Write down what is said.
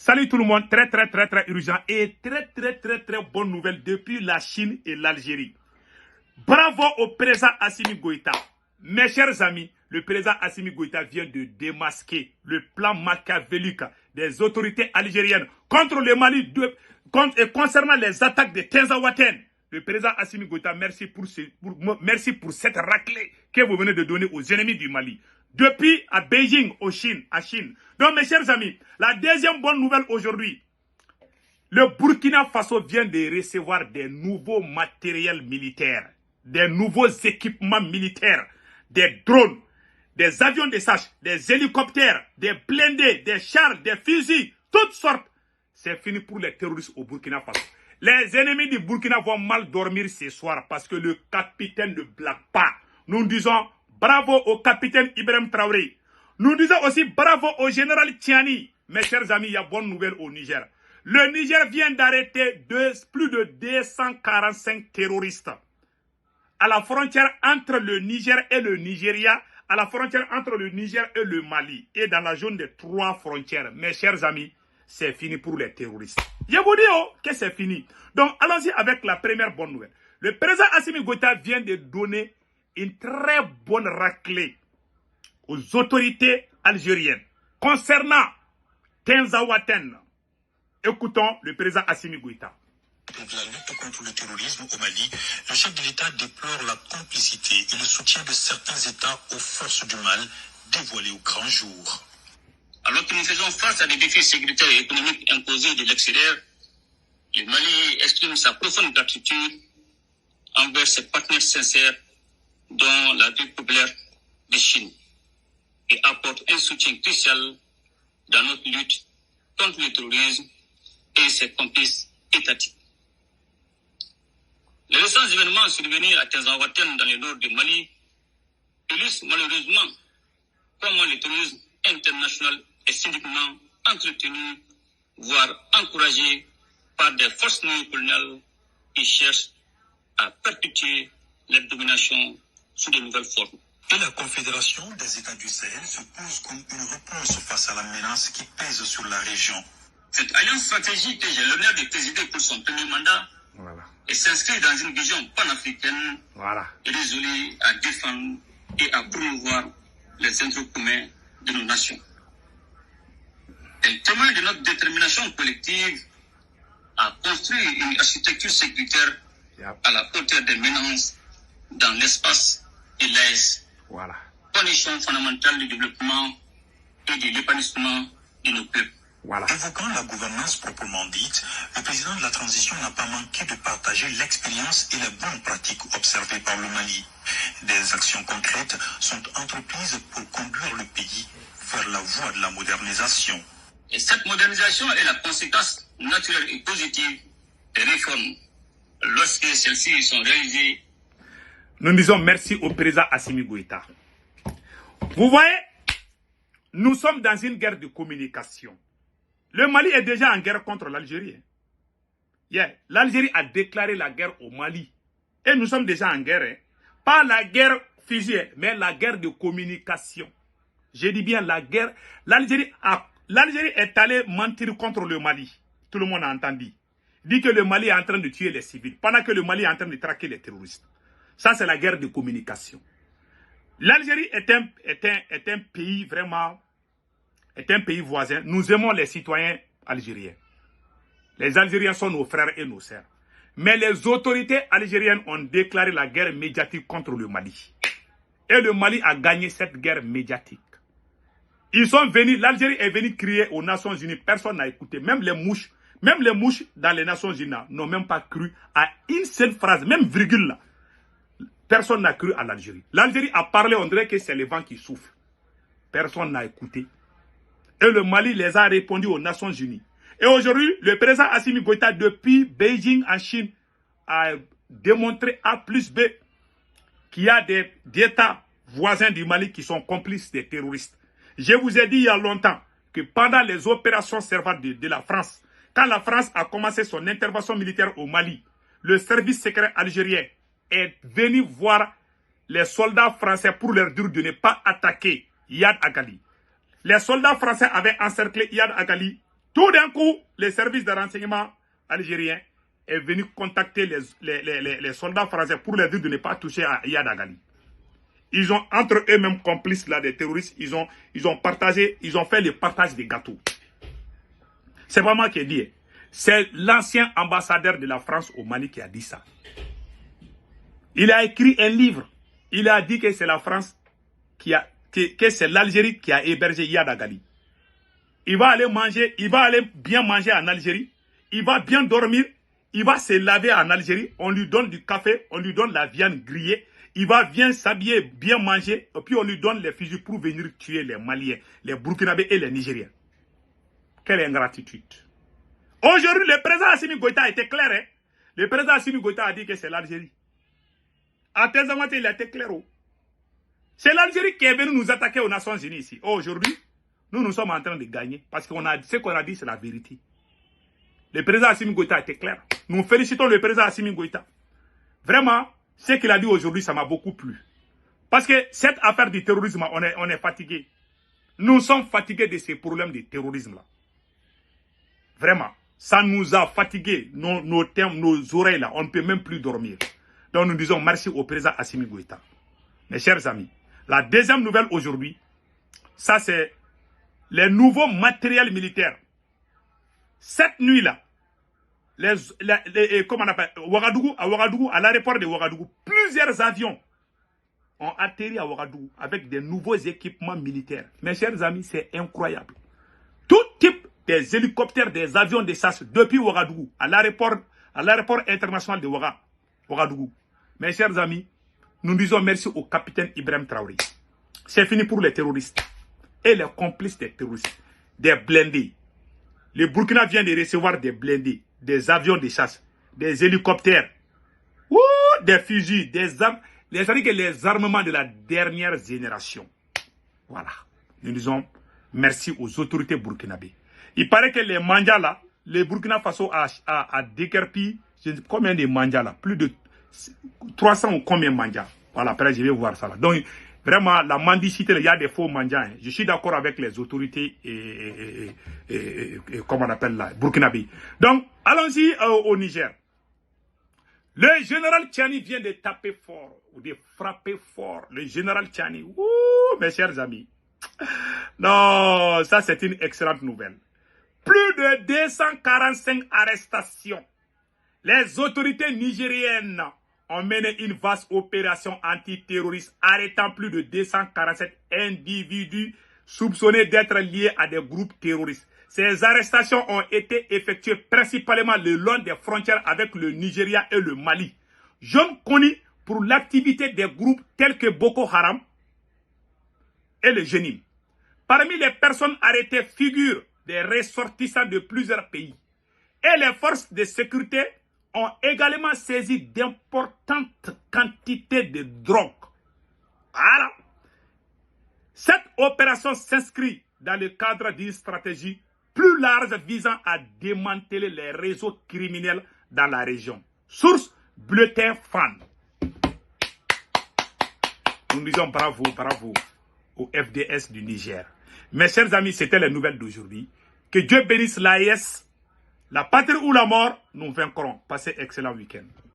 Salut tout le monde, très urgent et très bonne nouvelle depuis la Chine et l'Algérie. Bravo au président Assimi Goïta. Mes chers amis, le président Assimi Goïta vient de démasquer le plan machiavélique des autorités algériennes contre le Mali concernant les attaques de Tinzaouaten. Le président Assimi Goïta, merci pour cette raclée que vous venez de donner aux ennemis du Mali. Depuis à Beijing, à Chine. Donc mes chers amis, la deuxième bonne nouvelle aujourd'hui, le Burkina Faso vient de recevoir des nouveaux matériels militaires, des nouveaux équipements militaires, des drones, des avions de chasse, des hélicoptères, des blindés, des chars, des fusils, toutes sortes. C'est fini pour les terroristes au Burkina Faso. Les ennemis du Burkina vont mal dormir ce soir parce que le capitaine ne blague pas. Nous disons bravo au capitaine Ibrahim Traoré. Nous disons aussi bravo au général Tiani. Mes chers amis, il y a bonne nouvelle au Niger. Le Niger vient d'arrêter plus de 245 terroristes à la frontière entre le Niger et le Nigeria, à la frontière entre le Niger et le Mali, et dans la zone des 3 frontières. Mes chers amis, c'est fini pour les terroristes. Je vous dis que c'est fini. Donc, allons-y avec la première bonne nouvelle. Le président Assimi Goïta vient de donner une très bonne raclée aux autorités algériennes concernant Tinzaouaten. Écoutons le président Assimi Goïta. De la lutte contre le terrorisme au Mali, le chef de l'État déplore la complicité et le soutien de certains États aux forces du mal dévoilées au grand jour. Alors que nous faisons face à des défis sécuritaires et économiques imposés de l'extérieur, le Mali exprime sa profonde gratitude envers ses partenaires sincères, dont la République populaire de Chine, et apporte un soutien crucial dans notre lutte contre le terrorisme et ses complices étatiques. Les récents événements survenus à Tinzaouaten dans le nord du Mali illustrent malheureusement comment le terrorisme international est cyniquement entretenu, voire encouragé par des forces néocoloniales qui cherchent à perpétuer leur domination sous de nouvelles formes. Et la Confédération des États du Sahel se pose comme une réponse face à la menace qui pèse sur la région. Cette alliance stratégique que j'ai l'honneur de présider pour son premier mandat et s'inscrit dans une vision panafricaine et résolue à défendre et à promouvoir les intérêts communs de nos nations. Elle témoigne de notre détermination collective à construire une architecture sécuritaire à la hauteur des menaces dans l'espace et l'AES, condition fondamentale du développement et de l'épanouissement de nos peuples. Évoquant la gouvernance proprement dite, le président de la transition n'a pas manqué de partager l'expérience et les bonnes pratiques observées par le Mali. Des actions concrètes sont entreprises pour conduire le pays vers la voie de la modernisation. Et cette modernisation est la conséquence naturelle et positive des réformes. Lorsque celles-ci sont réalisées, nous disons merci au président Assimi Goïta. Vous voyez, nous sommes dans une guerre de communication. Le Mali est déjà en guerre contre l'Algérie. L'Algérie a déclaré la guerre au Mali. Et nous sommes déjà en guerre. Pas la guerre physique, mais la guerre de communication. Je dis bien la guerre. L'Algérie est allée mentir contre le Mali. Tout le monde a entendu. Dit que le Mali est en train de tuer les civils, pendant que le Mali est en train de traquer les terroristes. Ça, c'est la guerre de communication. L'Algérie est un pays vraiment... est un pays voisin. Nous aimons les citoyens algériens. Les Algériens sont nos frères et nos sœurs. Mais les autorités algériennes ont déclaré la guerre médiatique contre le Mali. Et le Mali a gagné cette guerre médiatique. Ils sont venus, l'Algérie est venue crier aux Nations Unies. Personne n'a écouté. Même les mouches dans les Nations Unies n'ont même pas cru à une seule phrase, même virgule là. Personne n'a cru à l'Algérie. L'Algérie a parlé, on dirait que c'est le vent qui souffle. Personne n'a écouté. Et le Mali les a répondu aux Nations Unies. Et aujourd'hui, le président Assimi Goïta, depuis Beijing en Chine, a démontré A plus B qu'il y a des États voisins du Mali qui sont complices des terroristes. Je vous ai dit il y a longtemps que pendant les opérations servantes de la France, quand la France a commencé son intervention militaire au Mali, le service secret algérien est venu voir les soldats français pour leur dire de ne pas attaquer Yad Agali. Les soldats français avaient encerclé Yad Agali. Tout d'un coup, les services de renseignement algériens est venu contacter les soldats français pour leur dire de ne pas toucher à Iyad Agali. Ils ont, entre eux-mêmes complices là, des terroristes, ils ont partagé, ils ont fait le partage des gâteaux. C'est pas moi qui ai dit. C'est l'ancien ambassadeur de la France au Mali qui a dit ça. Il a écrit un livre. Il a dit que c'est la France que c'est l'Algérie qui a hébergé Iyad Agali. Il va aller manger, il va aller bien manger en Algérie. Il va bien dormir. Il va se laver en Algérie. On lui donne du café, on lui donne la viande grillée. Il va bien s'habiller, bien manger. Et puis on lui donne les fusils pour venir tuer les Maliens, les Burkinabés et les Nigériens. Quelle ingratitude. Aujourd'hui, le président Assimi Goïta a été clair. Hein? Le président Assimi Goïta a dit que c'est l'Algérie. À Tezamate, il a été clair. C'est l'Algérie qui est venue nous attaquer aux Nations Unies ici. Aujourd'hui, nous sommes en train de gagner. Parce que ce qu'on a dit, c'est la vérité. Le président Assimi Goïta a été clair. Nous félicitons le président Assimi Goïta. Vraiment, ce qu'il a dit aujourd'hui, ça m'a beaucoup plu. Parce que cette affaire du terrorisme, on est fatigué. Nous sommes fatigués de ces problèmes de terrorisme-là. Vraiment, ça nous a fatigués, nos termes, nos oreilles là, on ne peut même plus dormir. Donc nous disons merci au président Assimi Goïta. Mes chers amis, la deuxième nouvelle aujourd'hui, ça c'est les nouveaux matériels militaires. Cette nuit-là, comment on appelle, à Ouagadougou, à l'aéroport de Ouagadougou, plusieurs avions ont atterri à Ouagadougou avec des nouveaux équipements militaires. Mes chers amis, c'est incroyable. Tout type des hélicoptères, des avions de chasse depuis Ouagadougou, à l'aéroport international de Ouagadougou. Mes chers amis, nous disons merci au capitaine Ibrahim Traoré. C'est fini pour les terroristes et les complices des terroristes, des blindés. Le Burkina vient de recevoir des blindés, des avions de chasse, des hélicoptères, des fusils, des armes, les armements de la dernière génération. Voilà. Nous disons merci aux autorités burkinabées. Il paraît que les mangas là, les Burkina Faso a déguerpi, combien de mangas là? Plus de 300 ou combien de mangas? Voilà, après je vais voir ça là. Donc, vraiment, la mendicité, il y a des faux mangas. Hein. Je suis d'accord avec les autorités et comment on appelle là, burkinabé. Donc, allons-y au Niger. Le général Tchani vient de taper fort, ou de frapper fort. Le général Tchani, mes chers amis. Non, ça c'est une excellente nouvelle. Plus de 245 arrestations. Les autorités nigériennes ont mené une vaste opération antiterroriste arrêtant plus de 247 individus soupçonnés d'être liés à des groupes terroristes. Ces arrestations ont été effectuées principalement le long des frontières avec le Nigeria et le Mali. Zone connue pour l'activité des groupes tels que Boko Haram et le Jenim. Parmi les personnes arrêtées figurent des ressortissants de plusieurs pays. Et les forces de sécurité ont également saisi d'importantes quantités de drogue. Voilà. Cette opération s'inscrit dans le cadre d'une stratégie plus large visant à démanteler les réseaux criminels dans la région. Source Bulletin Fan. Nous disons bravo au FDS du Niger. Mes chers amis, c'était les nouvelles d'aujourd'hui. Que Dieu bénisse l'AES, la patrie ou la mort, nous vaincrons. Passez excellent week-end.